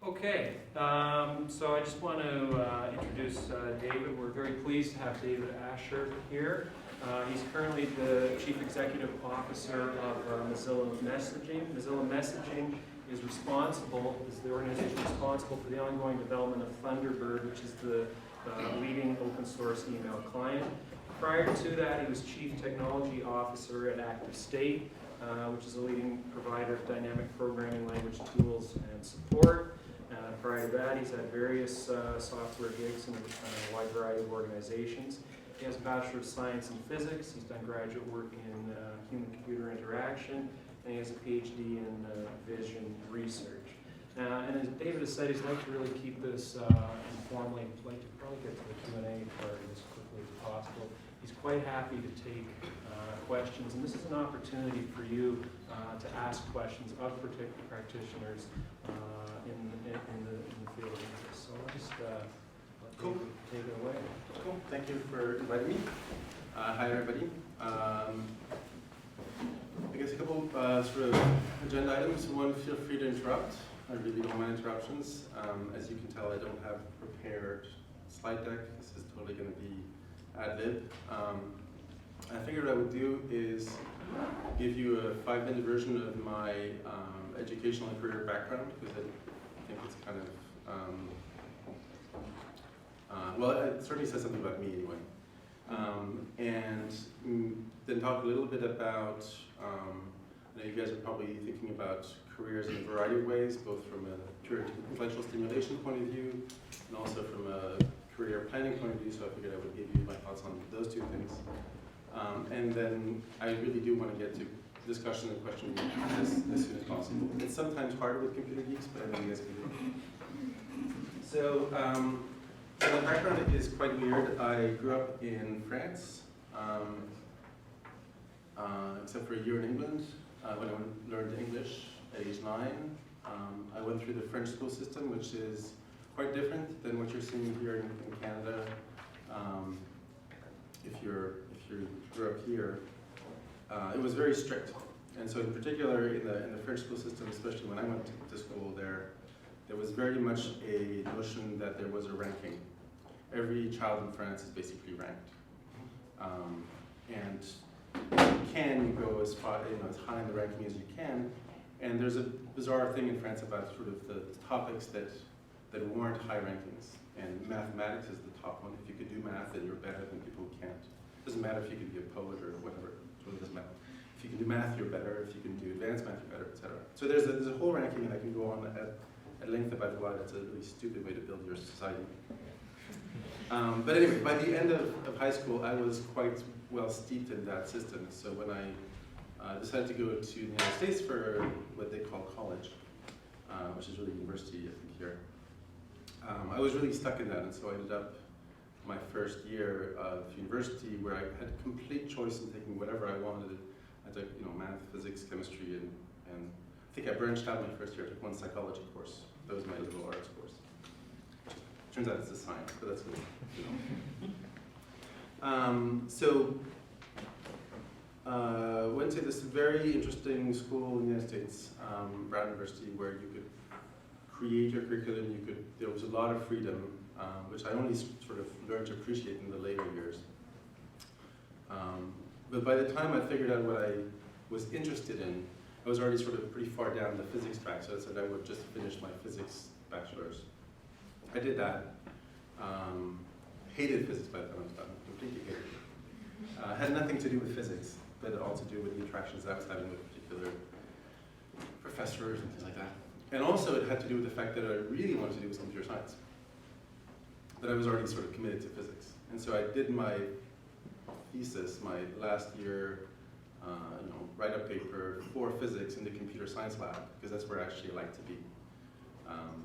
Okay, so I just want to introduce David. We're very pleased to have David Ascher here. He's currently the Chief Executive Officer of Mozilla Messaging. Mozilla Messaging is the organization responsible for the ongoing development of Thunderbird, which is the leading open source email client. Prior to that, he was Chief Technology Officer at Active State, which is a leading provider of dynamic programming language tools and support. Prior to that, he's had various software gigs in a wide variety of organizations. He has a Bachelor of Science in Physics. He's done graduate work in human-computer interaction, and he has a Ph.D. in vision research. And as David has said, he'd like to really keep this informally. He'd like to probably get to the Q&A part as quickly as possible. He's quite happy to take questions, and this is an opportunity for you to ask questions of particular practitioners in the field of interest. So I'll just let Cool. David take it away. Cool. Thank you for inviting me. Hi, everybody. I guess a couple sort of agenda items. One, feel free to interrupt. I really don't mind interruptions. As you can tell, I don't have prepared slide deck. This is totally going to be ad lib. I figured what I would do is give you a 5-minute version of my educational and career background, because I think it's kind of, well, it certainly says something about me anyway. And then talk a little bit about, I know you guys are probably thinking about careers in a variety of ways, both from a pure intellectual stimulation point of view, and also from a career planning point of view, so I figured I would give you my thoughts on those two things. And then I really do want to get to discussion and questioning as soon as possible. It's sometimes harder with computer geeks, but I know you guys can do it. So, my background is quite weird. I grew up in France, except for a year in England, when I learned English at age 9. I went through the French school system, which is quite different than what you're seeing here in Canada. If you grew up here, it was very strict. And so in particular, in the French school system, especially when I went to school there was very much a notion that there was a ranking. Every child in France is basically ranked. And you go as far, as high in the ranking as you can. And there's a bizarre thing in France about sort of the topics that warrant high rankings. And mathematics is the top one. If you could do math, then you're better than people who can't. It doesn't matter if you can be a poet or whatever. It really doesn't matter. If you can do math, you're better. If you can do advanced math, you're better, etc. So there's a whole ranking, and I can go on at length about why that's a really stupid way to build your society. But anyway, by the end of high school, I was quite well steeped in that system. So when I decided to go to the United States for what they call college, which is really university, I think, here, I was really stuck in that, and so I ended up my first year of university where I had complete choice in taking whatever I wanted. I took, math, physics, chemistry, and I think I branched out my first year. I took one psychology course. That was my liberal arts course. Turns out it's a science, but that's good. Went to this very interesting school in the United States, Brown University, where you could create your curriculum. There was a lot of freedom, which I only sort of learned to appreciate in the later years. But by the time I figured out what I was interested in, I was already sort of pretty far down the physics track, so I said I would just finish my physics bachelor's. I did that. Hated physics by the time I was done, completely hated it. Had nothing to do with physics, but all to do with the interactions I was having with particular professors and things like that. And also it had to do with the fact that what I really wanted to do was computer science. But I was already sort of committed to physics. And so I did my thesis, my last year write-up paper for physics in the computer science lab, because that's where I actually like to be.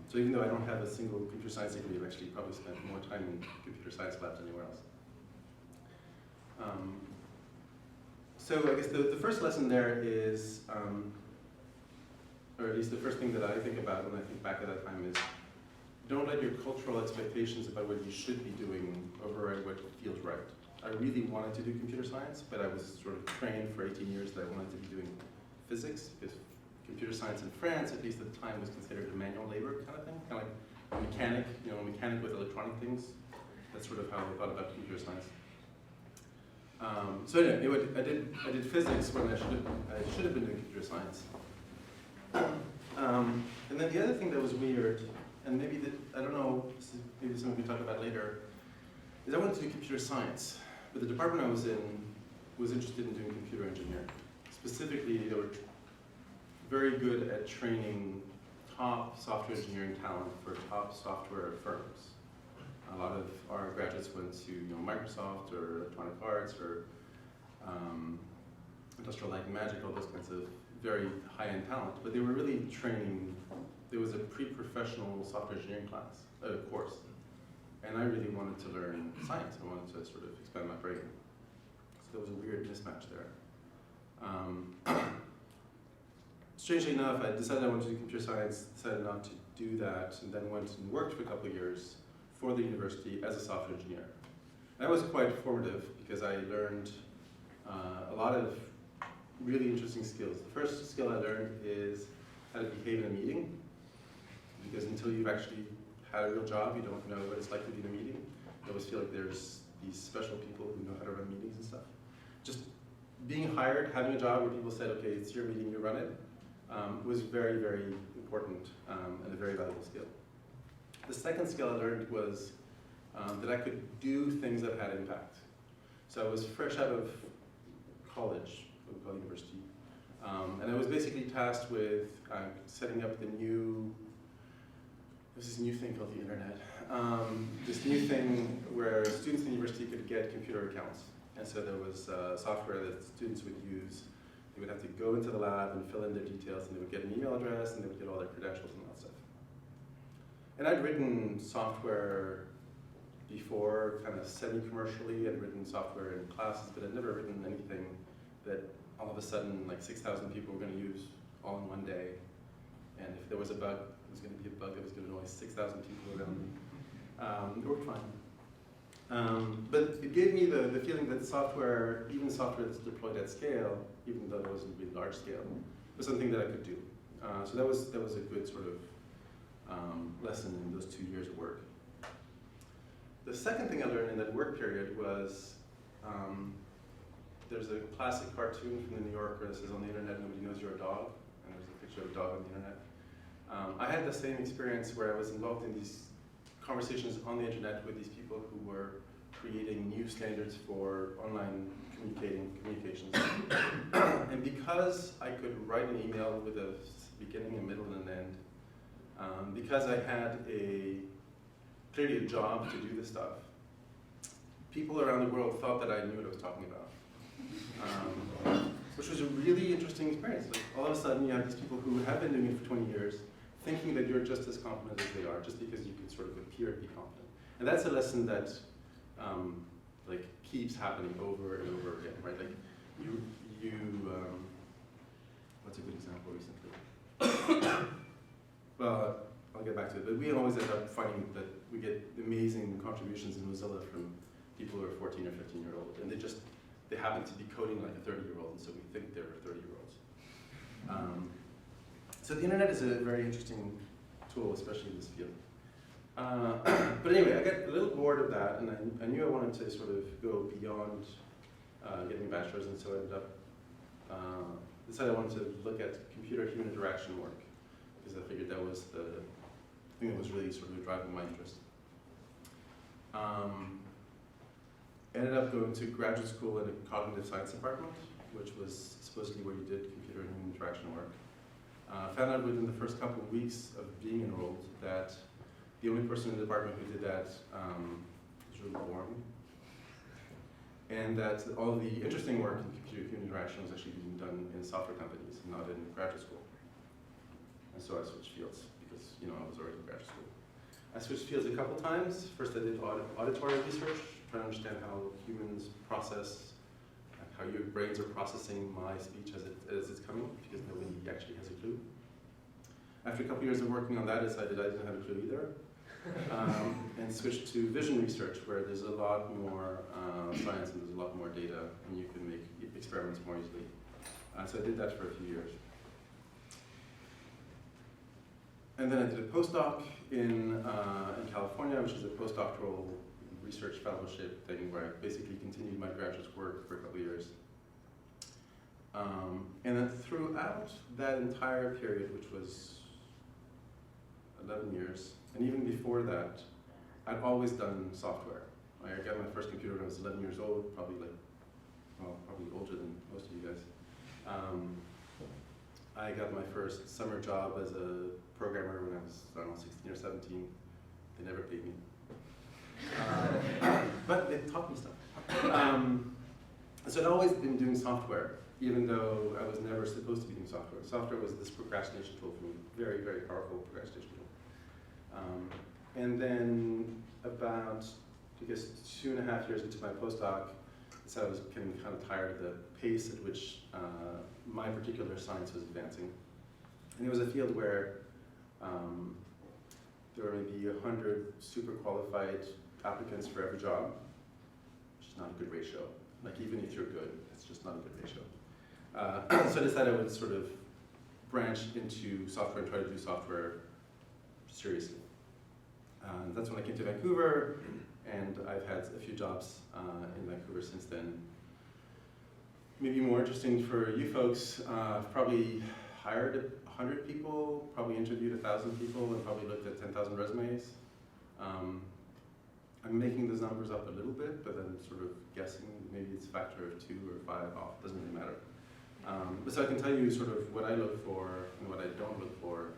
So even though I don't have a single computer science degree, I've actually probably spent more time in computer science labs than anywhere else. So I guess the first lesson there is, or at least the first thing that I think about when I think back at that time is, don't let your cultural expectations about what you should be doing override what feels right. I really wanted to do computer science, but I was sort of trained for 18 years that I wanted to be doing physics, because computer science in France, at least at the time, was considered a manual labor kind of thing, kind of like a mechanic, a mechanic with electronic things. That's sort of how I thought about computer science. So anyway, I did physics when I should have been doing computer science. And then the other thing that was weird, and maybe I don't know, maybe something we can talk about later, is I wanted to do computer science, but the department I was in was interested in doing computer engineering. Specifically, they were very good at training top software engineering talent for top software firms. A lot of our graduates went to Microsoft or Electronic Arts or Industrial Light and Magic, all those kinds of very high-end talent. But they were really training. There was a pre-professional software engineering course, and I really wanted to learn science. I wanted to sort of expand my brain. So there was a weird mismatch there. Strangely enough, I decided I wanted to do computer science, decided not to do that, and then went and worked for a couple of years for the university as a software engineer. That was quite formative because I learned a lot of really interesting skills. The first skill I learned is how to behave in a meeting, because until you've actually had a real job, you don't know what it's like to be in a meeting. You always feel like there's these special people who know how to run meetings and stuff. Just being hired, having a job where people said, okay, it's your meeting, you run it, was very, very important and a very valuable skill. The second skill I learned was that I could do things that had impact. So I was fresh out of college, what we call university, and I was basically tasked with setting up there's this new thing called the internet. This new thing where students in the university could get computer accounts. And so there was software that students would use. They would have to go into the lab and fill in their details, and they would get an email address, and they would get all their credentials and all that stuff. And I'd written software before, kind of semi-commercially. I'd written software in classes, but I'd never written anything that all of a sudden, like 6,000 people were going to use all in one day. And if there was a bug, it was going to be a bug that was going to annoy 6,000 people around me. It worked fine. But it gave me the feeling that software, even software that's deployed at scale, even though it wasn't really large scale, was something that I could do. So that was a good sort of lesson in those 2 years of work. The second thing I learned in that work period was there's a classic cartoon from the New Yorker that says, on the internet, nobody knows you're a dog, and there's a picture of a dog on the internet. I had the same experience where I was involved in these conversations on the internet with these people who were creating new standards for online communications. And because I could write an email with a beginning, a middle, and an end, because I had clearly a job to do this stuff, people around the world thought that I knew what I was talking about. Which was a really interesting experience. Like, all of a sudden you have these people who have been doing it for 20 years thinking that you're just as competent as they are, just because you can sort of appear to be competent. And that's a lesson that like keeps happening over and over again, right? Like what's a good example recently? Well, I'll get back to it, but we always end up finding that we get amazing contributions in Mozilla from people who are 14 or 15-year-old, and they happen to be coding like a 30-year-old, and so we think they're 30-year-olds. So the internet is a very interesting tool, especially in this field. But anyway, I got a little bored of that, and I knew I wanted to sort of go beyond getting a bachelor's, and so I ended up decided I wanted to look at computer-human interaction work, because I figured that was the thing that was really sort of driving my interest. Ended up going to graduate school in a cognitive science department, which was supposedly where you did computer and human interaction work. Found out within the first couple of weeks of being enrolled that the only person in the department who did that was really boring, and that all the interesting work in computer-human interaction was actually being done in software companies, not in graduate school. And so I switched fields because I was already in graduate school. I switched fields a couple times. First I did auditory research, trying to understand how humans process, how your brains are processing my speech as it's coming, because nobody actually has a clue. After a couple years of working on that, I decided I didn't have a clue either, and switched to vision research, where there's a lot more science and there's a lot more data, and you can make experiments more easily. So I did that for a few years. And then I did a postdoc in California, which is a postdoctoral research fellowship thing where I basically continued my graduate work for a couple of years. And then throughout that entire period, which was 11 years, and even before that, I'd always done software. I got my first computer when I was 11 years old, probably older than most of you guys. I got my first summer job as a programmer when I was, I don't know, 16 or 17. They never paid me. But they taught me stuff. So I'd always been doing software, even though I was never supposed to be doing software. Software was this procrastination tool for me, very, very powerful procrastination tool. And then about, I guess, 2.5 years into my postdoc, so I was getting kind of tired of the pace at which my particular science was advancing. And it was a field where there were maybe 100 super qualified applicants for every job, which is not a good ratio. Like even if you're good, it's just not a good ratio. So I decided I would sort of branch into software and try to do software seriously. That's when I came to Vancouver, and I've had a few jobs in Vancouver since then. Maybe more interesting for you folks, I've probably hired 100 people, probably interviewed 1,000 people, and probably looked at 10,000 resumes. I'm making those numbers up a little bit, but then sort of guessing, maybe it's a factor of 2 or 5 off, doesn't really matter. But so I can tell you sort of what I look for and what I don't look for,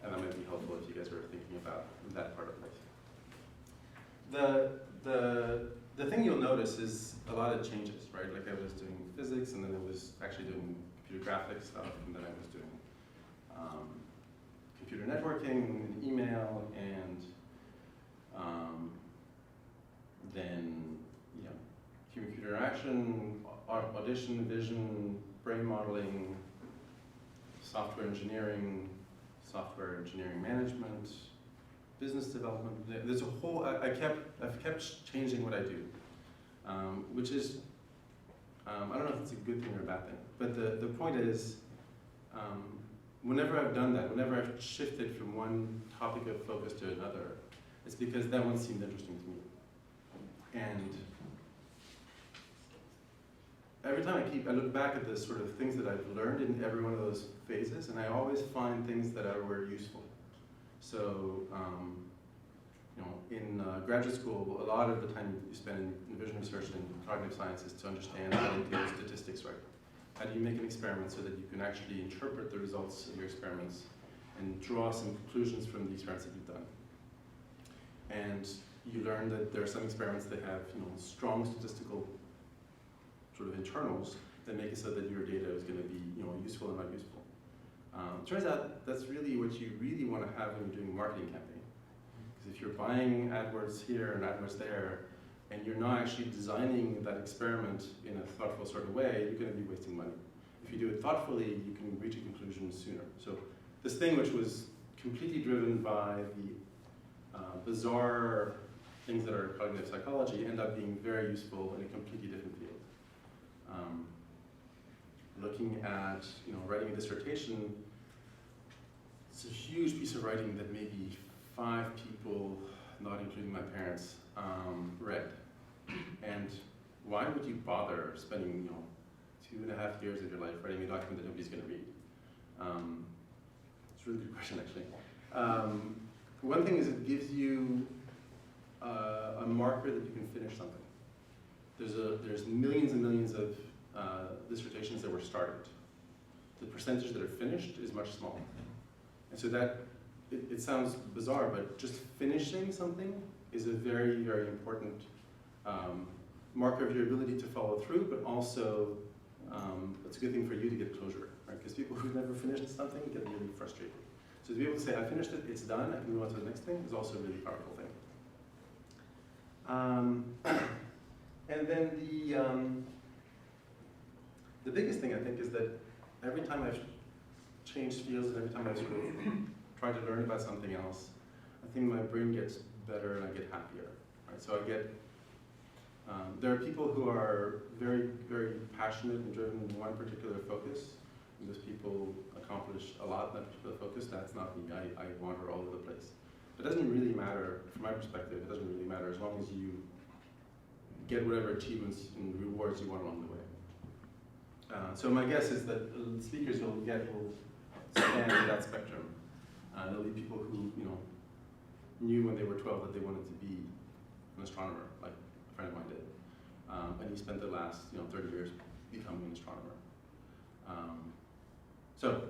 and that might be helpful if you guys are thinking about that part of life. The thing you'll notice is a lot of changes, right? Like I was doing physics, and then I was actually doing computer graphics stuff, and then I was doing computer networking, and email, and then human-computer interaction, audition, vision, brain modeling, software engineering management, business development. There's a whole. I've kept changing what I do, which is I don't know if it's a good thing or a bad thing. But the point is, whenever I've done that, whenever I've shifted from one topic of focus to another, it's because that one seemed interesting to me. And every time I look back at the sort of things that I've learned in every one of those phases, and I always find things that were useful. So, in graduate school, a lot of the time you spend in vision research and cognitive science is to understand how to do statistics right. How do you make an experiment so that you can actually interpret the results of your experiments and draw some conclusions from the experiments that you've done. And you learn that there are some experiments that have strong statistical sort of internals that make it so that your data is going to be useful and not useful. Turns out that's really what you really want to have when you're doing a marketing campaign. Because if you're buying AdWords here and AdWords there, and you're not actually designing that experiment in a thoughtful sort of way, you're going to be wasting money. If you do it thoughtfully, you can reach a conclusion sooner. So this thing, which was completely driven by the bizarre things that are cognitive psychology, end up being very useful in a completely different field. Looking at writing a dissertation, it's a huge piece of writing that maybe 5 people, not including my parents, read. And why would you bother spending 2.5 years of your life writing a document that nobody's going to read? It's a really good question, actually. One thing is it gives you a marker that you can finish something. There's millions and millions of dissertations that were started. The percentage that are finished is much smaller. And so that, it sounds bizarre, but just finishing something is a very, very important marker of your ability to follow through, but also it's a good thing for you to get closure, right? Because people who've never finished something get really frustrated. So to be able to say, I finished it, it's done, I can move on to the next thing, is also a really powerful thing. And then the biggest thing I think is that every time I've changed fields and every time I've sort of tried to learn about something else, I think my brain gets better and I get happier. Right? So I get, there are people who are very, very passionate and driven in one particular focus. Those people accomplish a lot, that particular focus. That's not me. I wander all over the place. It doesn't really matter, from my perspective, it doesn't really matter as long as you get whatever achievements and rewards you want along the way. So my guess is that the speakers you'll get will span that spectrum. There'll be people who, knew when they were 12 that they wanted to be an astronomer, like a friend of mine did. And he spent the last, 30 years becoming an astronomer. So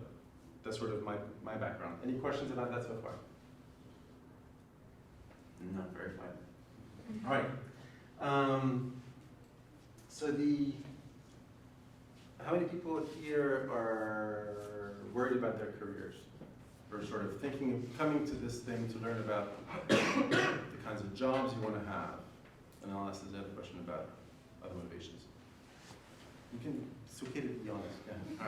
that's sort of my background. Any questions about that so far? Not very fine. All right. How many people here are worried about their careers? Or sort of coming to this thing to learn about the kinds of jobs you want to have? And I'll ask this other question about other motivations. It's okay to be honest. Yeah. All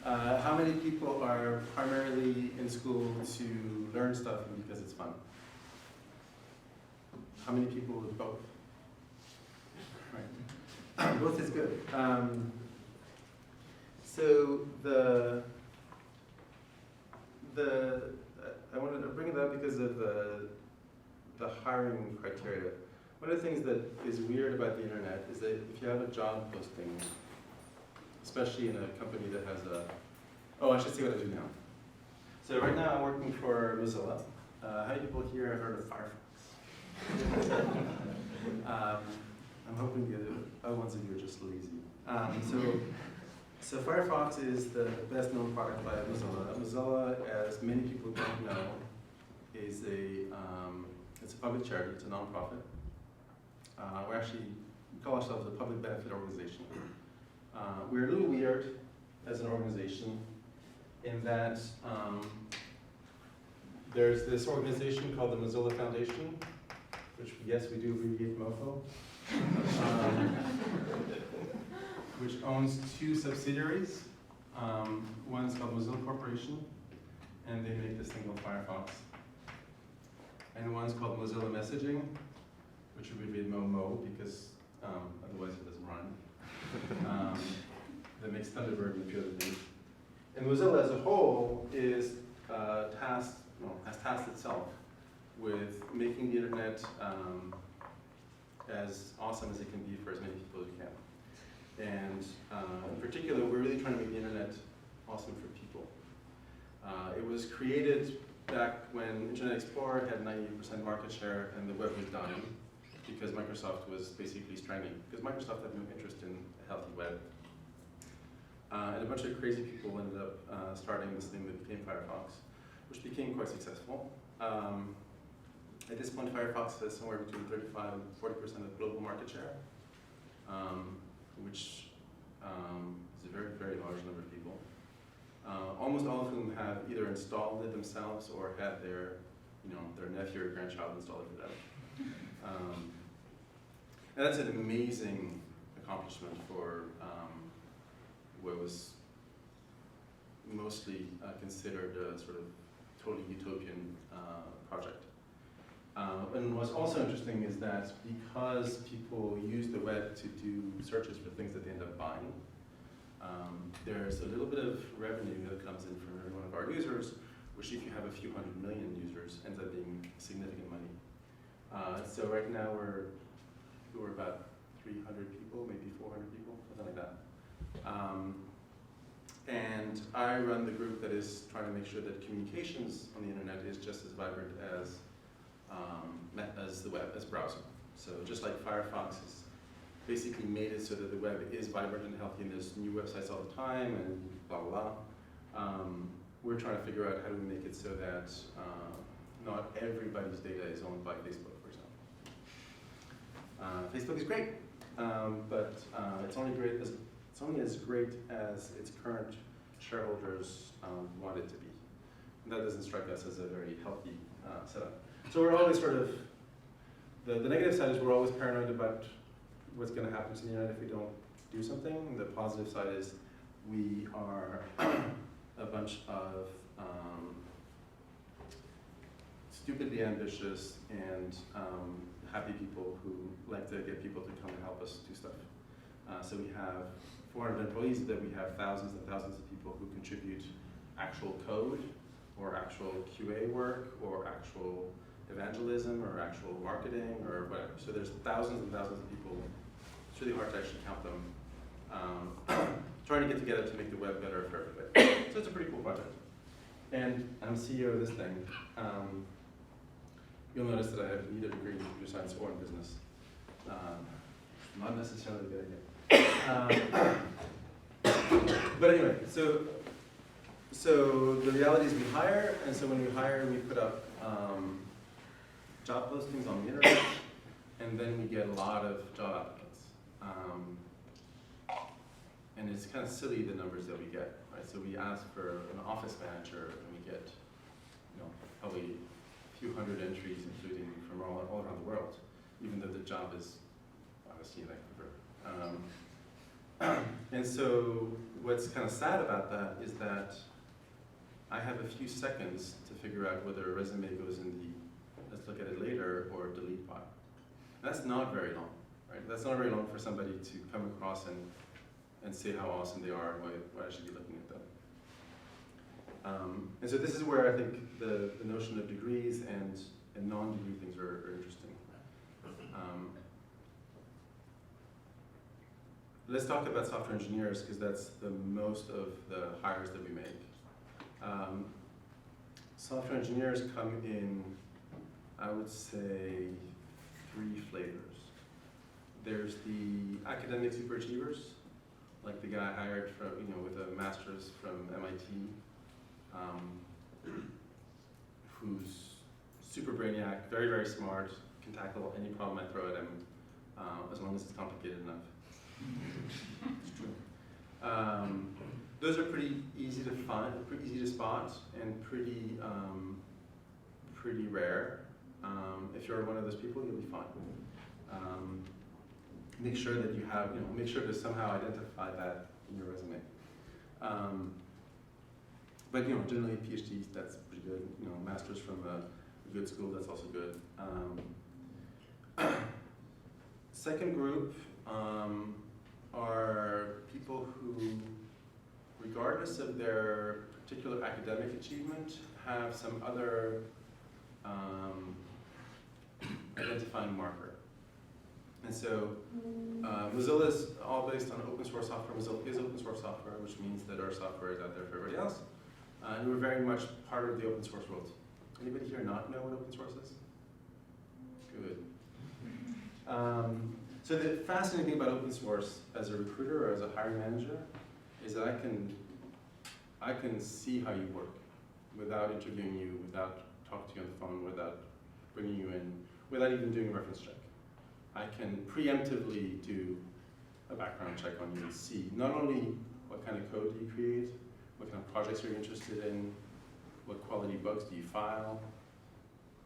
right. How many people are primarily in school to learn stuff and because it's fun? How many people with both? Right. Both is good. I wanted to bring it up because of the hiring criteria. One of the things that is weird about the internet is that if you have a job posting, especially in a company that has I should say what I do now. So right now I'm working for Mozilla. How many people here have heard of Firefox? I'm hoping the other ones of you are just lazy. So Firefox is the best known product by Mozilla. Mozilla, as many people don't know, is it's a public charity, it's a nonprofit. We call ourselves a public benefit organization. We're a little weird as an organization in that there's this organization called the Mozilla Foundation, which yes, we do abbreviate MOFO, which owns two subsidiaries. One's called Mozilla Corporation, and they make this thing called Firefox. And one's called Mozilla Messaging, which we abbreviate MoMo because otherwise it doesn't run. That makes Thunderbird and a few other things. And Mozilla as a whole is has tasked itself with making the internet as awesome as it can be for as many people as it can. And in particular, we're really trying to make the internet awesome for people. It was created back when Internet Explorer had 98% market share and the web was dying because Microsoft was basically strangling, because Microsoft had no interest in a healthy web. And a bunch of crazy people ended up starting this thing that became Firefox, which became quite successful. At this point, Firefox has somewhere between 35 and 40% of global market share, which is a very, very large number of people. Almost all of whom have either installed it themselves or had their nephew or grandchild install it for them. And that's an amazing accomplishment for what was mostly considered a sort of totally utopian project. And what's also interesting is that because people use the web to do searches for things that they end up buying, there's a little bit of revenue that comes in from every one of our users, which if you have a few hundred million users, ends up being significant money. So right now we're about 300 people, maybe 400 people, something like that. And I run the group that is trying to make sure that communications on the internet is just as vibrant as the web, as browser. So just like Firefox has basically made it so that the web is vibrant and healthy and there's new websites all the time and blah, blah, blah. We're trying to figure out how do we make it so that not everybody's data is owned by Facebook, for example. Facebook is great, but it's only as great as its current shareholders want it to be. And that doesn't strike us as a very healthy setup. So we're always sort of, the negative side is we're always paranoid about what's going to happen to the internet if we don't do something. The positive side is we are a bunch of stupidly ambitious and happy people who like to get people to come and help us do stuff. So we have 400 employees, but we have thousands and thousands of people who contribute actual code, or actual QA work, or actual evangelism, or actual marketing, or whatever. So there's thousands and thousands of people. It's really hard to actually count them. Trying to get together to make the web better for everybody. So it's a pretty cool project. And I'm CEO of this thing. You'll notice that I have neither degree in computer science or in business. Not necessarily a good idea. But anyway, so the reality is we hire, and so when we hire, we put up job postings on the internet, and then we get a lot of job applicants. And it's kind of silly, the numbers that we get, right? So we ask for an office manager, and we get, probably a few hundred entries, including from all around the world, even though the job is obviously in Vancouver. And so what's kind of sad about that is that I have a few seconds to figure out whether a resume goes in the let's look at it later or delete pile. That's not very long, right? That's not very long for somebody to come across and say how awesome they are and why I should be looking at them. And so this is where I think the notion of degrees and non-degree things are interesting. Let's talk about software engineers, because that's the most of the hires that we make. Software engineers come in, I would say, 3 flavors. There's the academic superachievers, like the guy hired from, with a master's from MIT, who's super brainiac, very, very smart, can tackle any problem I throw at him, as long as it's complicated enough. It's true. Those are pretty easy to find, pretty easy to spot, and pretty rare. If you're one of those people, you'll be fine. Make sure that you have, make sure to somehow identify that in your resume. But generally PhDs, that's pretty good. Masters from a good school, that's also good. Second group are people who, regardless of their particular academic achievement, have some other identifying marker. And so Mozilla is all based on open source software. Mozilla is open source software, which means that our software is out there for everybody else. And we're very much part of the open source world. Anybody here not know what open source is? Good. So the fascinating thing about open source as a recruiter or as a hiring manager is that I can see how you work without interviewing you, without talking to you on the phone, without bringing you in, without even doing a reference check. I can preemptively do a background check on you and see not only what kind of code do you create, what kind of projects are you interested in, what quality bugs do you file,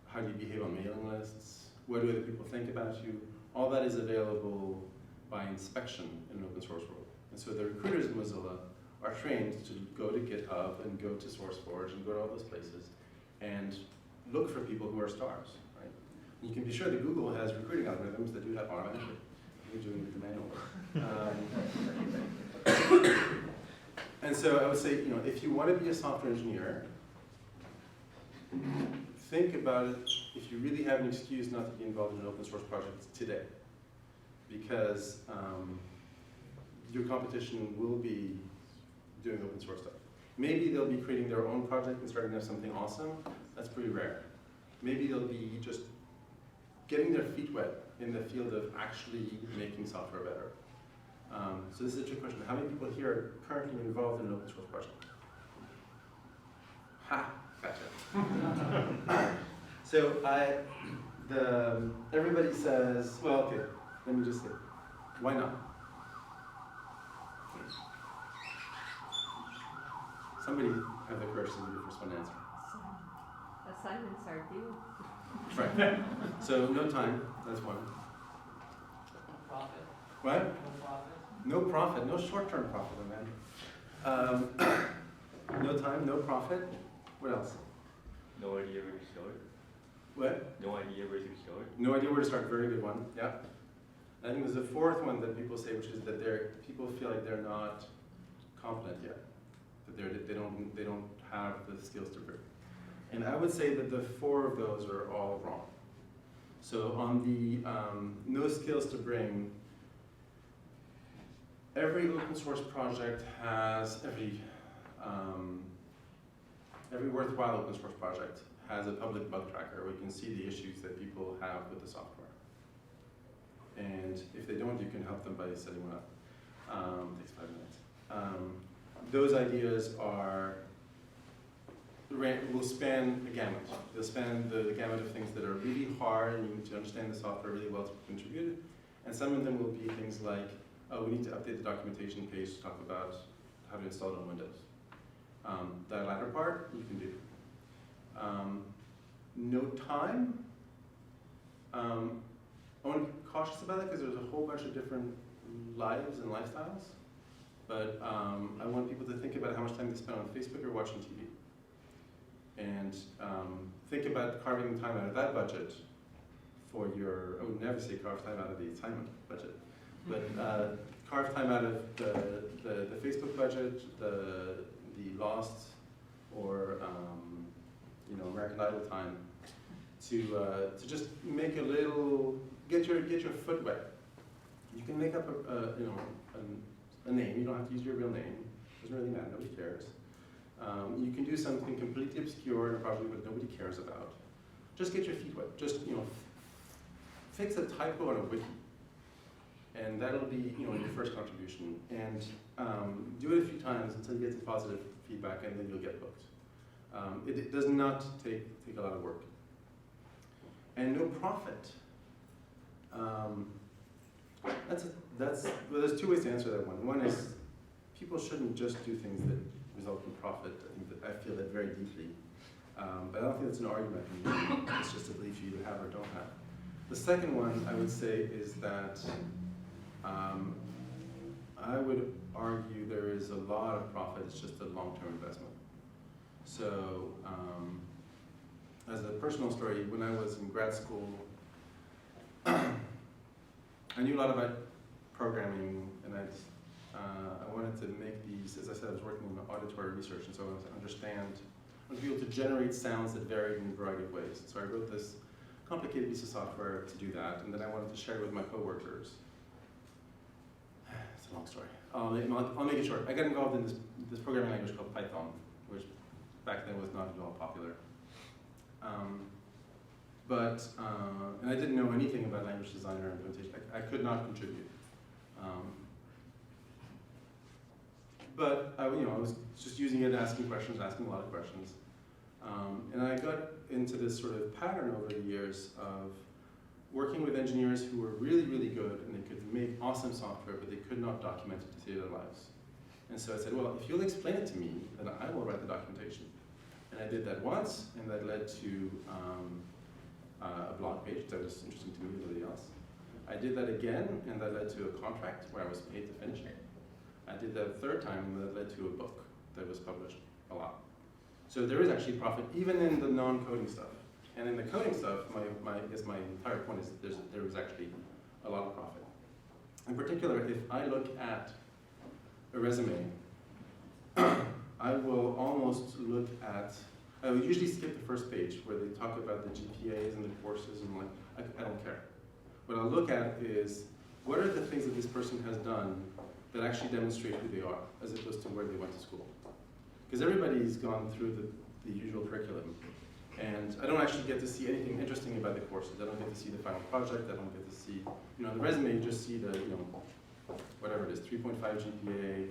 how do you behave on mailing lists, what do other people think about you. All that is available by inspection in an open source world. And so the recruiters in Mozilla are trained to go to GitHub and go to SourceForge and go to all those places and look for people who are stars. Right? And you can be sure that Google has recruiting algorithms that do that automatically. We're doing the manual work. And so I would say, if you want to be a software engineer, think about it if you really have an excuse not to be involved in an open source project today. Because your competition will be doing open source stuff. Maybe they'll be creating their own project and starting to have something awesome. That's pretty rare. Maybe they'll be just getting their feet wet in the field of actually making software better. So this is a trick question. How many people here are currently involved in an open source project? Ha, gotcha. So everybody says, well, okay, let me just say, why not? Somebody have the courage to be the first one to answer. Assignments are due. Right. So no time, that's one. Profit. What? No profit. No profit, no short-term profit, man. No time, no profit. What else? No idea where to start. What? No idea where to start. No idea where to start, very good one, yeah. And I think there's a fourth one that people say, which is that people feel like they're not competent yet, that they don't have the skills to bring. And I would say that the four of those are all wrong. So on the no skills to bring, every open source project has, every worthwhile open source project has a public bug tracker where you can see the issues that people have with the software. And if they don't, you can help them by setting one up. It takes 5 minutes. Those ideas will span a gamut. They'll span the gamut of things that are really hard and you need to understand the software really well to contribute it. And some of them will be things like, oh, we need to update the documentation page to talk about how to install it on Windows. That latter part, you can do. No time. I want to be cautious about it because there's a whole bunch of different lives and lifestyles. But I want people to think about how much time they spend on Facebook or watching TV. And think about carving time out of that budget for I would never say carve time out of the assignment budget, but carve time out of the Facebook budget, the Lost, or American Idol time, to just make a little, get your foot wet. You can make up a name. You don't have to use your real name. It doesn't really matter. Nobody cares. You can do something completely obscure and probably what nobody cares about. Just get your feet wet. Just fix a typo on a wiki, and that'll be your first contribution. And do it a few times until you get some positive feedback, and then you'll get hooked. It does not take a lot of work. And no profit. Well, there's two ways to answer that one. One is people shouldn't just do things that result in profit. I feel that very deeply. But I don't think that's an argument. It's just a belief you either have or don't have. The second one I would say is that I would argue there is a lot of profit. It's just a long-term investment. So as a personal story, when I was in grad school, I knew a lot about programming, and I wanted to make these, as I said, I was working in auditory research, and so I wanted to be able to generate sounds that varied in a variety of ways. So I wrote this complicated piece of software to do that, and then I wanted to share it with my coworkers. It's a long story. I'll make it short. I got involved in this programming language called Python, which back then was not at all popular. And I didn't know anything about language design or implementation. I could not contribute. But I was just using it, asking a lot of questions. And I got into this sort of pattern over the years of working with engineers who were really, really good, and they could make awesome software, but they could not document it to save their lives. And so I said, well, if you'll explain it to me, then I will write the documentation. And I did that once, and that led to a blog page that was interesting to me and nobody else. I did that again, and that led to a contract where I was paid to finish it. I did that a third time, and that led to a book that was published a lot. So there is actually profit, even in the non-coding stuff. And in the coding stuff, my entire point is that there is actually a lot of profit. In particular, if I look at a resume, I will almost look at, I will usually skip the first page where they talk about the GPAs and the courses, and I don't care. What I'll look at is, what are the things that this person has done that actually demonstrate who they are, as opposed to where they went to school. Because everybody's gone through the usual curriculum. And I don't actually get to see anything interesting about the courses. I don't get to see the final project. I don't get to see, the resume, you just see the, whatever it is, 3.5 GPA,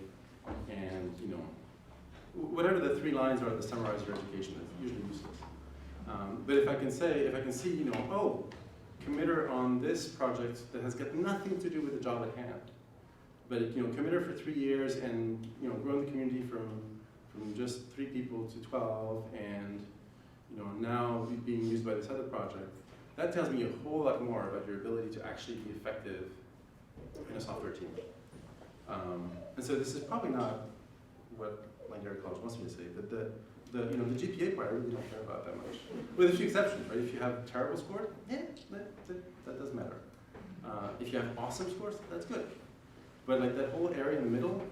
and, whatever the 3 lines are that summarize your education, it's usually useless. But if I can see, oh, committer on this project that has got nothing to do with the job at hand, but committer for 3 years and grown the community from just 3 people to 12, and now being used by this other project, that tells me a whole lot more about your ability to actually be effective in a software team. And so this is probably not what Langara College wants me to say, but the GPA part I really don't care about that much, with a few exceptions, right? If you have a terrible score, that does matter. If you have awesome scores, that's good. But like that whole area in the middle,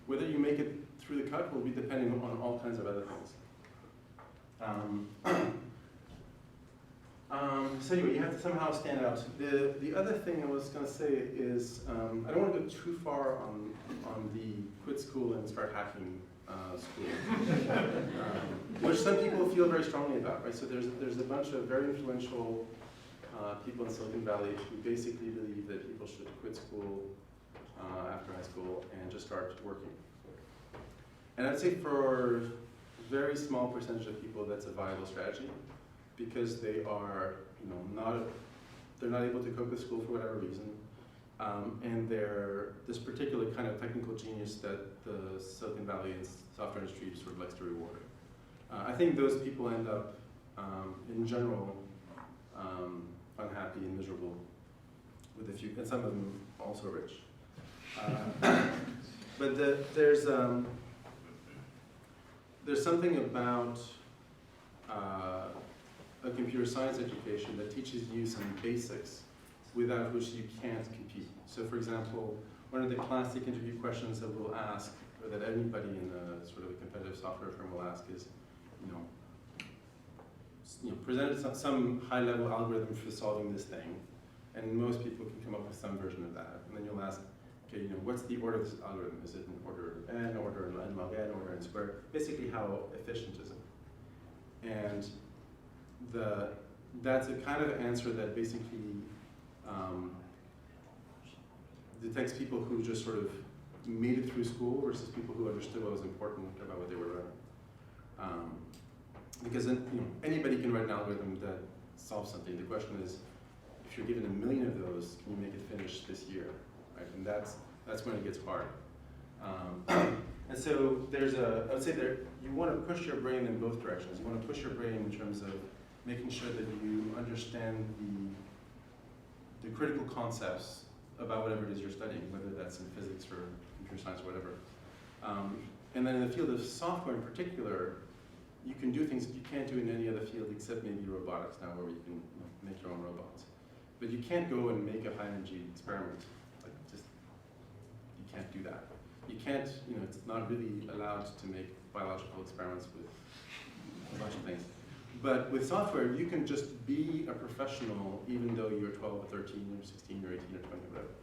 whether you make it through the cut will be depending on all kinds of other things. So anyway, you have to somehow stand out. The other thing I was going to say is, I don't want to go too far on the quit school and start hacking school, which some people feel very strongly about, right? So there's a bunch of very influential people in Silicon Valley who basically believe that people should quit school after high school and just start working. And I'd say for a very small percentage of people, that's a viable strategy, because they are, they're not able to cope with school for whatever reason, and they're this particular kind of technical genius that the Silicon Valley and software industry sort of likes to reward. I think those people end up, in general, unhappy and miserable, with a few, and some of them also rich. But there's something about a computer science education that teaches you some basics without which you can't compete. So for example, one of the classic interview questions that we'll ask, or that anybody in a sort of a competitive software firm will ask is, present some high-level algorithm for solving this thing, and most people can come up with some version of that. And then you'll ask, okay, what's the order of this algorithm? Is it in order n, order in log n, order n squared? Basically, how efficient is it? And that's a kind of answer that basically detects people who just sort of made it through school versus people who understood what was important about what they were learning. Because anybody can write an algorithm that solves something. The question is, if you're given 1 million of those, can you make it finish this year? Right? And that's when it gets hard. And so I would say you want to push your brain in both directions. You want to push your brain in terms of making sure that you understand the critical concepts about whatever it is you're studying, whether that's in physics or computer science or whatever. And then in the field of software in particular, you can do things that you can't do in any other field except maybe robotics now, where you can make your own robots. But you can't go and make a high-energy experiment. You can't do that. You can't, it's not really allowed to make biological experiments with a bunch of things. But with software, you can just be a professional even though you're 12 or 13 or 16 or 18 or 20 or whatever.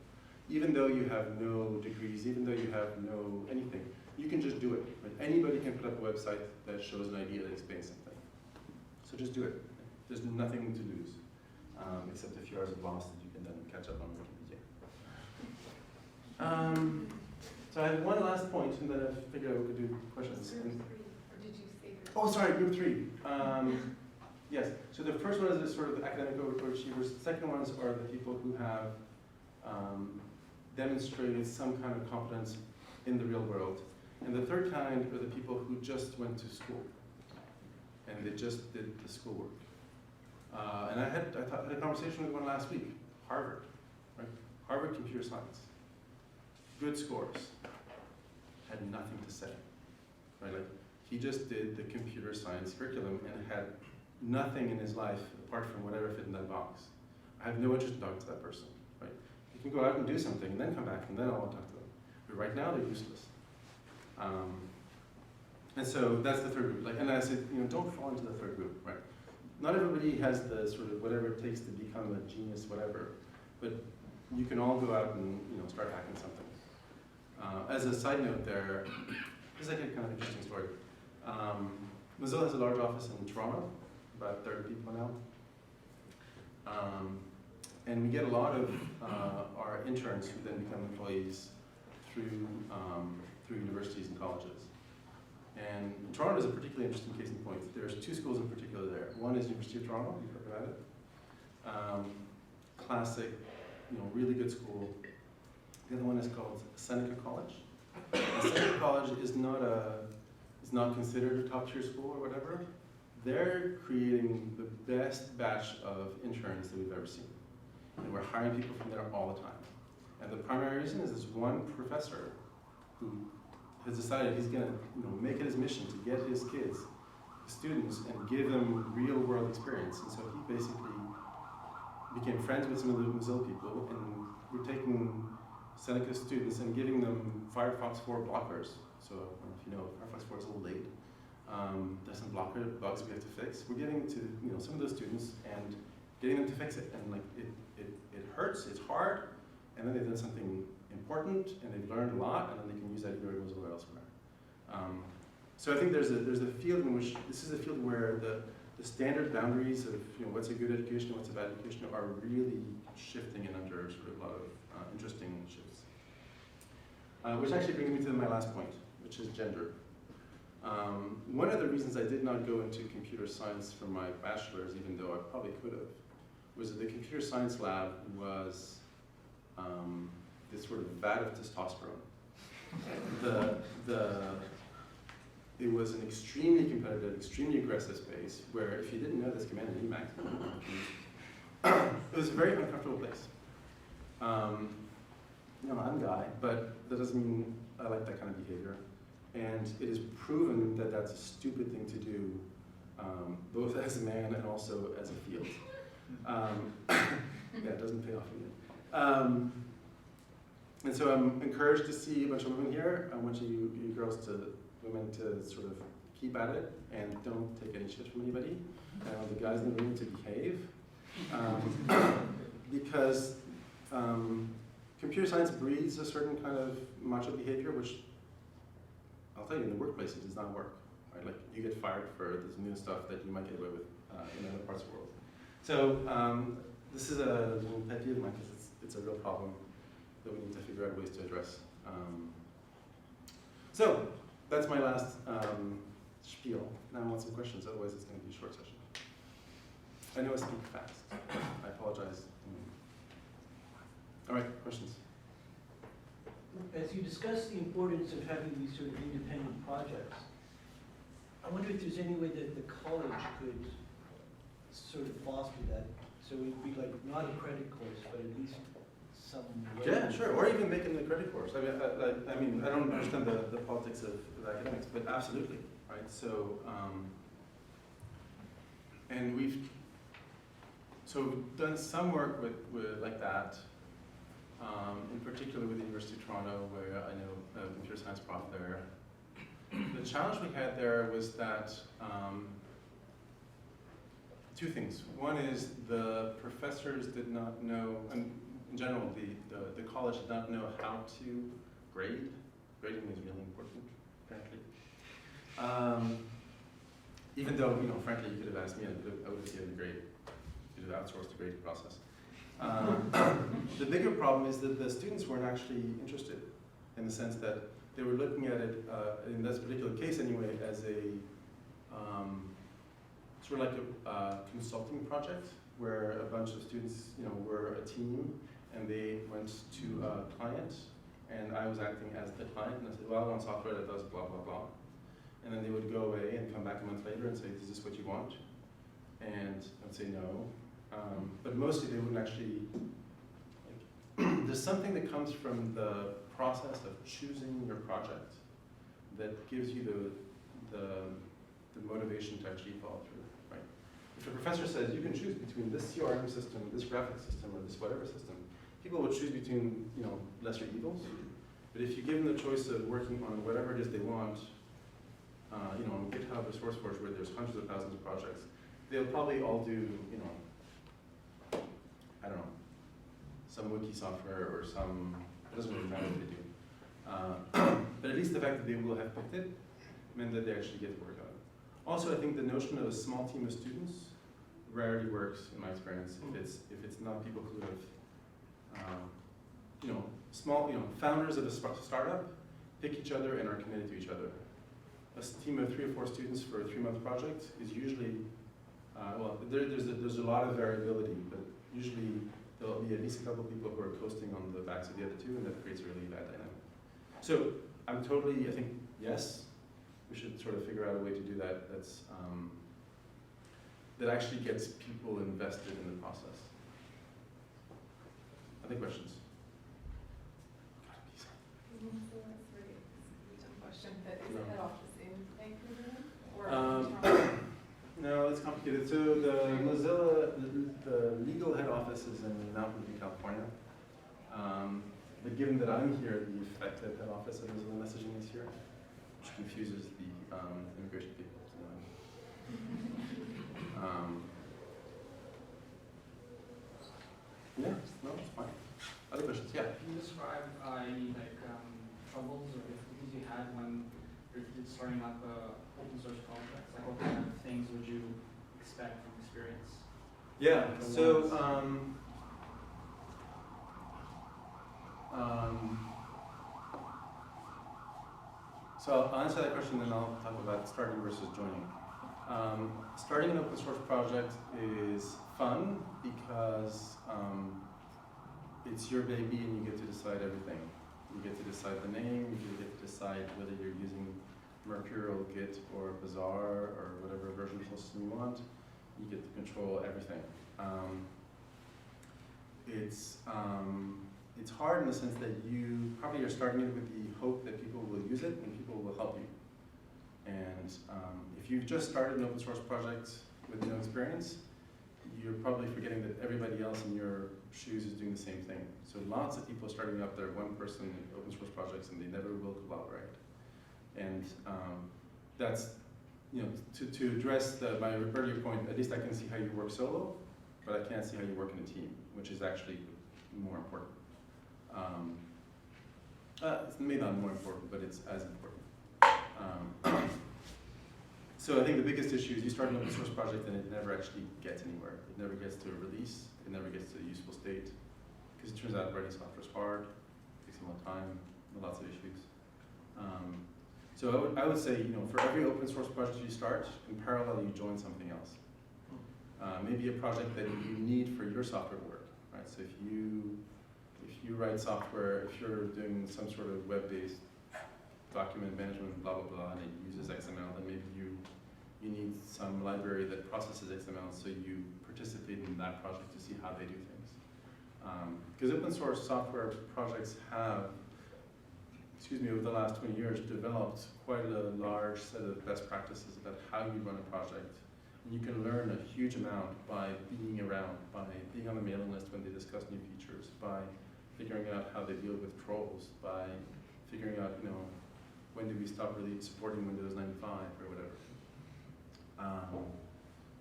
Even though you have no degrees, even though you have no anything, you can just do it. Right? Anybody can put up a website that shows an idea that explains something. So just do it. There's nothing to lose, except a few hours of loss that you can then catch up on Wikipedia. So I have one last point, and then I figured we could do questions. Group 3, or did you say group? Oh, sorry, group 3. Yes, so the first one is the sort of academic overachievers. The second ones are the people who have demonstrated some kind of competence in the real world. And the third kind are the people who just went to school, and they just did the schoolwork. And I had a conversation with one last week, Harvard, right? Harvard computer science. Good scores, had nothing to say, right? Like, he just did the computer science curriculum and had nothing in his life apart from whatever fit in that box. I have no interest in talking to that person, right? He can go out and do something and then come back and then I'll talk to them. But right now they're useless. And so that's the third group. And I said, don't fall into the third group, right? Not everybody has the sort of whatever it takes to become a genius, whatever. But you can all go out and start hacking something. As a side note there, this is like a kind of interesting story. Mozilla has a large office in Toronto, about 30 people now. And we get a lot of our interns who then become employees through universities and colleges. And Toronto is a particularly interesting case in point. There's 2 schools in particular there. One is University of Toronto, you've heard about it. Classic, really good school. The other one is called Seneca College. And Seneca College is not considered a top-tier school or whatever. They're creating the best batch of interns that we've ever seen. And we're hiring people from there all the time. And the primary reason is this one professor who has decided he's going to make it his mission to get his kids, his students, and give them real-world experience. And so he basically became friends with some of the Mozilla people, and we're taking Seneca students and giving them Firefox 4 blockers. So I don't know if you know, Firefox 4 is a little late. There's some blocker bugs we have to fix. We're giving it to some of those students and getting them to fix it. And like it hurts, it's hard, and then they've done something important and they've learned a lot, and then they can use that either at Mozilla or elsewhere. So I think there's a field in which this is a field where the standard boundaries of what's a good education and what's a bad education are really shifting and under sort of a lot of interesting shifts. Which actually brings me to my last point, which is gender. One of the reasons I did not go into computer science for my bachelor's, even though I probably could have, was that the computer science lab was this sort of vat of testosterone. It was an extremely competitive, extremely aggressive space where if you didn't know this command in Emacs, it was a very uncomfortable place. I'm a guy, but that doesn't mean I like that kind of behavior. And it is proven that that's a stupid thing to do, both as a man and also as a field. Yeah, it doesn't pay off again. And so I'm encouraged to see a bunch of women here. I want you women to sort of keep at it and don't take any shit from anybody. And I want the guys in the room to behave. Because computer science breeds a certain kind of macho behavior, which I'll tell you, in the workplace, it does not work. Right? Like, you get fired for this new stuff that you might get away with in other parts of the world. So this is a little pet peeve of mine because it's a real problem that we need to figure out ways to address. So that's my last spiel. Now I want some questions, otherwise it's going to be a short session. I know I speak fast. I apologize. All right, questions? As you discuss the importance of having these sort of independent projects, I wonder if there's any way that the college could sort of foster that, so it would be like not a credit course, but at least some way. Yeah, sure. Or even making the credit course. I mean, I don't understand the politics of academics, but absolutely, right? So, and we've done some work with like that. In particular with the University of Toronto, where I know a computer science prof there. The challenge we had there was that two things. One is the professors did not know, and in general, the college did not know how to grade. Grading is really important, frankly. Even though, frankly, you could have asked me, I would have given a grade. You could have outsourced the grading process. The bigger problem is that the students weren't actually interested, in the sense that they were looking at it, in this particular case anyway, as a sort of like a consulting project, where a bunch of students, were a team, and they went to a client, and I was acting as the client, and I said, well, I want software that does blah, blah, blah. And then they would go away and come back a month later and say, is this what you want? And I would say no. But mostly they wouldn't actually, there's something that comes from the process of choosing your project that gives you the motivation to actually follow through, right? If a professor says you can choose between this CRM system, this graphic system, or this whatever system, people will choose between, lesser evils. But if you give them the choice of working on whatever it is they want, on GitHub or SourceForge, where there's hundreds of thousands of projects, they'll probably all do, I don't know, some wiki software or some, it doesn't really matter what they do. But at least the fact that they will have picked it meant that they actually get to work on it. Also, I think the notion of a small team of students rarely works, in my experience, if it's not people who have, small, founders of a startup pick each other and are committed to each other. A team of 3 or 4 students for a 3-month project is usually, there's a lot of variability, but usually there'll be at least a couple of people who are coasting on the backs of the other two, and that creates a really bad dynamic. So I'm totally, I think, yes, we should sort of figure out a way to do that that actually gets people invested in the process. Other questions? Question, but is the head office in Vancouver or No, it's complicated. So the Mozilla, the legal head office office is in Mountain View, California. But given that I'm here, the effective head office of Mozilla Messaging is here, which confuses the immigration people. Yeah, no, it's fine. Other questions? Yeah. Can you describe any troubles or difficulties you had when you're starting up open source projects? Like what kind of things would you expect from experience? Yeah. So so I'll answer that question, then I'll talk about starting versus joining. Starting an open source project is fun because it's your baby and you get to decide everything. You get to decide the name, you get to decide whether you're using Mercurial, Git, or Bazaar, or whatever version control system you want. You get to control everything. It's hard in the sense that you probably are starting it with the hope that people will use it and people will help you. And if you've just started an open source project with no experience, you're probably forgetting that everybody else in your shoes is doing the same thing. So lots of people are starting up their one-person open source projects and they never will collaborate. And that's, to address my earlier point, at least I can see how you work solo, but I can't see how you work in a team, which is actually more important. It's maybe not more important, but it's as important. So I think the biggest issue is you start an open source project and it never actually gets anywhere. It never gets to a release. It never gets to a useful state. Because it turns out writing software is hard, it takes a long time, lots of issues. So I would say, for every open source project you start, in parallel you join something else. Maybe a project that you need for your software to work, right? So if you write software, if you're doing some sort of web-based document management, blah, blah, blah, and it uses XML, then maybe you need some library that processes XML, so you participate in that project to see how they do things. Because open source software projects have, over the last 20 years, developed quite a large set of best practices about how you run a project. And you can learn a huge amount by being around, by being on the mailing list when they discuss new features, by figuring out how they deal with trolls, by figuring out, when do we stop really supporting Windows 95 or whatever.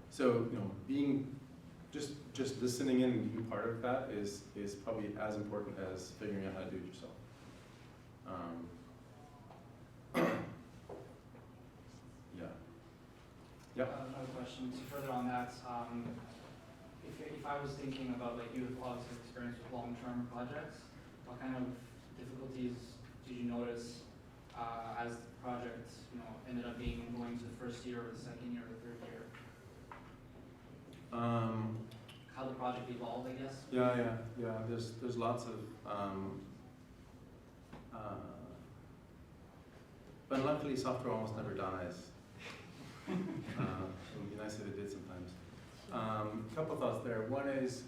So, being just listening in and being part of that is probably as important as figuring out how to do it yourself. Yeah. Another question. So further on that, if I was thinking about you have obviously experience with long-term projects, what kind of difficulties did you notice as the project ended up going to the first year or the second year or the third year? How the project evolved, I guess? Yeah. There's lots of but luckily software almost never dies. It would be nice if it did sometimes. A couple thoughts there. One is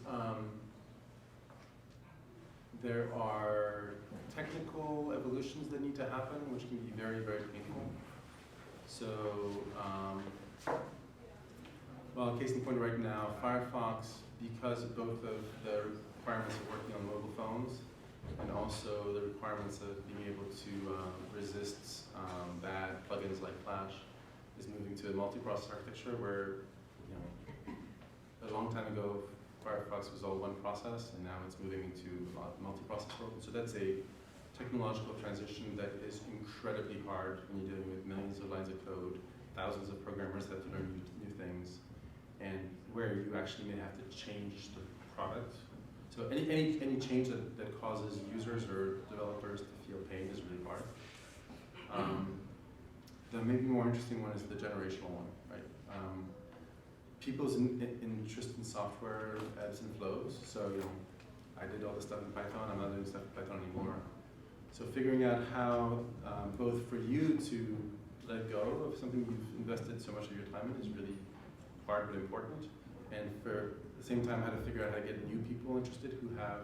there are technical evolutions that need to happen, which can be very, very painful. So, case in point right now, Firefox, because of both of the requirements of working on mobile phones and also the requirements of being able to resist bad plugins like Flash, is moving to a multi-process architecture where, a long time ago, Firefox was all one process, and now it's moving into multi-process world. So that's a technological transition that is incredibly hard when you're dealing with millions of lines of code, thousands of programmers that have to learn new things, and where you actually may have to change the product. So any change that causes users or developers to feel pain is really hard. The maybe more interesting one is the generational one, right? People's interest in software ebbs and flows. So, I did all this stuff in Python, I'm not doing stuff in Python anymore. So figuring out how, both for you to let go of something you've invested so much of your time in is really hard but important. And for the same time, how to figure out how to get new people interested who have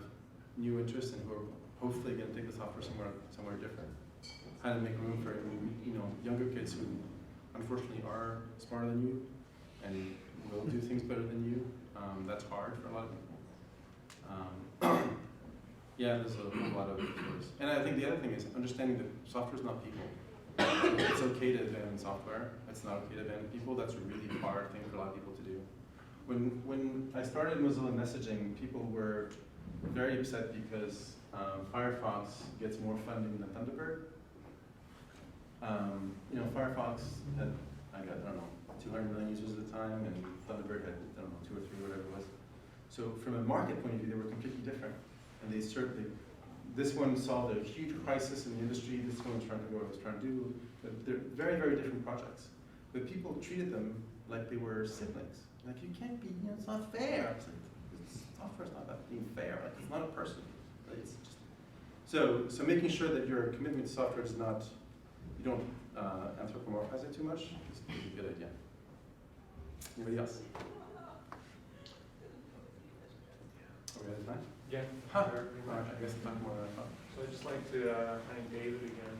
new interests and who are hopefully going to take the software somewhere different. How to make room for younger kids who unfortunately are smarter than you and will do things better than you. That's hard for a lot of people. Yeah, there's a whole lot of tools. And I think the other thing is understanding that software is not people. It's okay to abandon software. It's not okay to abandon people. That's a really hard thing for a lot of people to do. When I started Mozilla Messaging, people were very upset because Firefox gets more funding than Thunderbird. Firefox had, I don't know, 200 million users at the time, and Thunderbird had, I don't know, 2 or 3, whatever it was. So from a market point of view, they were completely different. And they certainly, this one solved a huge crisis in the industry, this one was trying to do what it was trying to do. But they're very, very different projects. But people treated them like they were siblings. Like, you can't be, it's not fair. It's like, software's not about being fair. Like, it's not a person. Like, it's just, so making sure that your commitment to software is not, you don't anthropomorphize it too much is a good idea. Anybody else? Are we out of time? Yeah. Huh. I guess I'm talking more than I thought. So I'd just like to thank David again